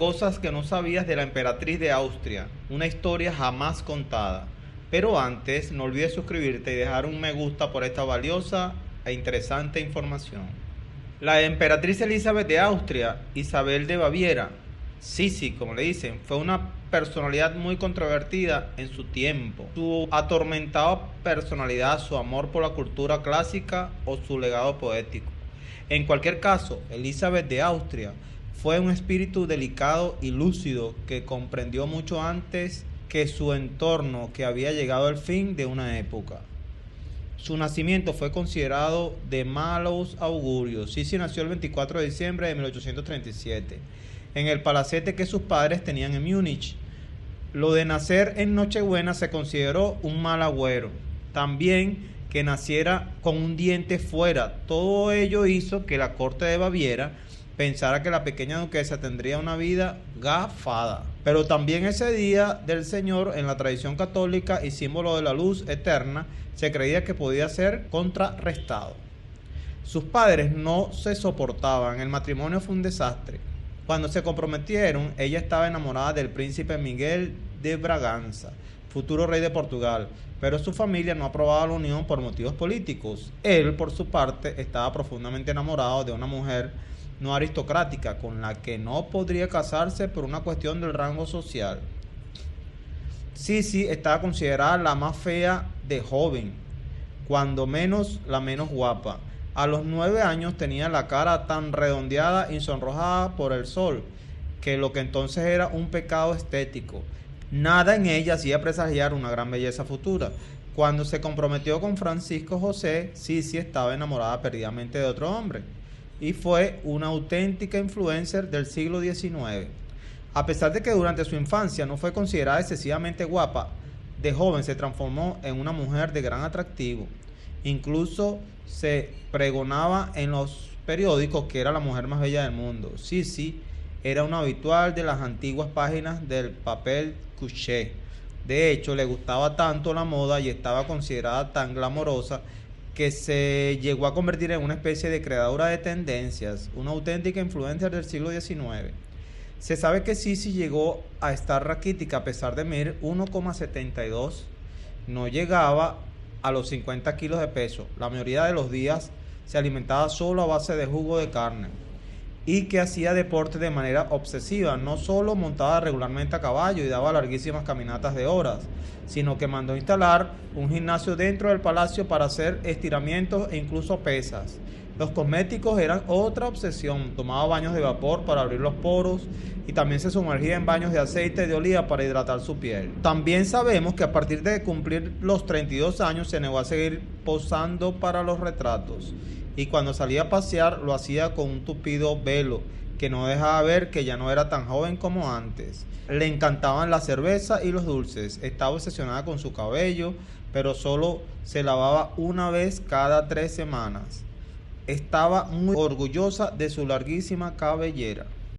cosas que no sabías de la emperatriz de Austria, una historia jamás contada. Pero antes, no olvides suscribirte y dejar un me gusta por esta valiosa e interesante información. La emperatriz Elizabeth de Austria, Isabel de Baviera, Sisi, como le dicen, fue una personalidad muy controvertida en su tiempo. Su atormentada personalidad, su amor por la cultura clásica o su legado poético. En cualquier caso, Elizabeth de Austria fue un espíritu delicado y lúcido que comprendió mucho antes que su entorno que había llegado al fin de una época. Su nacimiento fue considerado de malos augurios. Sisi nació el 24 de diciembre de 1837 en el palacete que sus padres tenían en Múnich. Lo de nacer en Nochebuena se consideró un mal agüero. También que naciera con un diente fuera. Todo ello hizo que la corte de Baviera pensara que la pequeña duquesa tendría una vida gafada. Pero también ese día del Señor, en la tradición católica y símbolo de la luz eterna, se creía que podía ser contrarrestado. Sus padres no se soportaban, el matrimonio fue un desastre. Cuando se comprometieron, ella estaba enamorada del príncipe Miguel de Braganza, futuro rey de Portugal, pero su familia no aprobaba la unión por motivos políticos. Él, por su parte, estaba profundamente enamorado de una mujer no aristocrática, con la que no podría casarse por una cuestión del rango social. Sisi estaba considerada la más fea de joven, cuando menos la menos guapa. A los 9 años tenía la cara tan redondeada y sonrojada por el sol, que lo que entonces era un pecado estético. Nada en ella hacía presagiar una gran belleza futura. Cuando se comprometió con Francisco José, Sisi estaba enamorada perdidamente de otro hombre, y fue una auténtica influencer del siglo XIX. A pesar de que durante su infancia no fue considerada excesivamente guapa, de joven se transformó en una mujer de gran atractivo. Incluso se pregonaba en los periódicos que era la mujer más bella del mundo. Sisi era una habitual de las antiguas páginas del papel couché. De hecho, le gustaba tanto la moda y estaba considerada tan glamorosa que se llegó a convertir en una especie de creadora de tendencias, una auténtica influencer del siglo XIX. Se sabe que Sisi llegó a estar raquítica a pesar de medir 1,72, no llegaba a los 50 kilos de peso. La mayoría de los días se alimentaba solo a base de jugo de carne y que hacía deporte de manera obsesiva. No solo montaba regularmente a caballo y daba larguísimas caminatas de horas, sino que mandó instalar un gimnasio dentro del palacio para hacer estiramientos e incluso pesas. Los cosméticos eran otra obsesión. Tomaba baños de vapor para abrir los poros y también se sumergía en baños de aceite de oliva para hidratar su piel. También sabemos que a partir de cumplir los 32 años se negó a seguir posando para los retratos, y cuando salía a pasear lo hacía con un tupido velo que no dejaba ver que ya no era tan joven como antes. Le encantaban la cerveza y los dulces. Estaba obsesionada con su cabello, pero solo se lavaba una vez cada 3 semanas. Estaba muy orgullosa de su larguísima cabellera.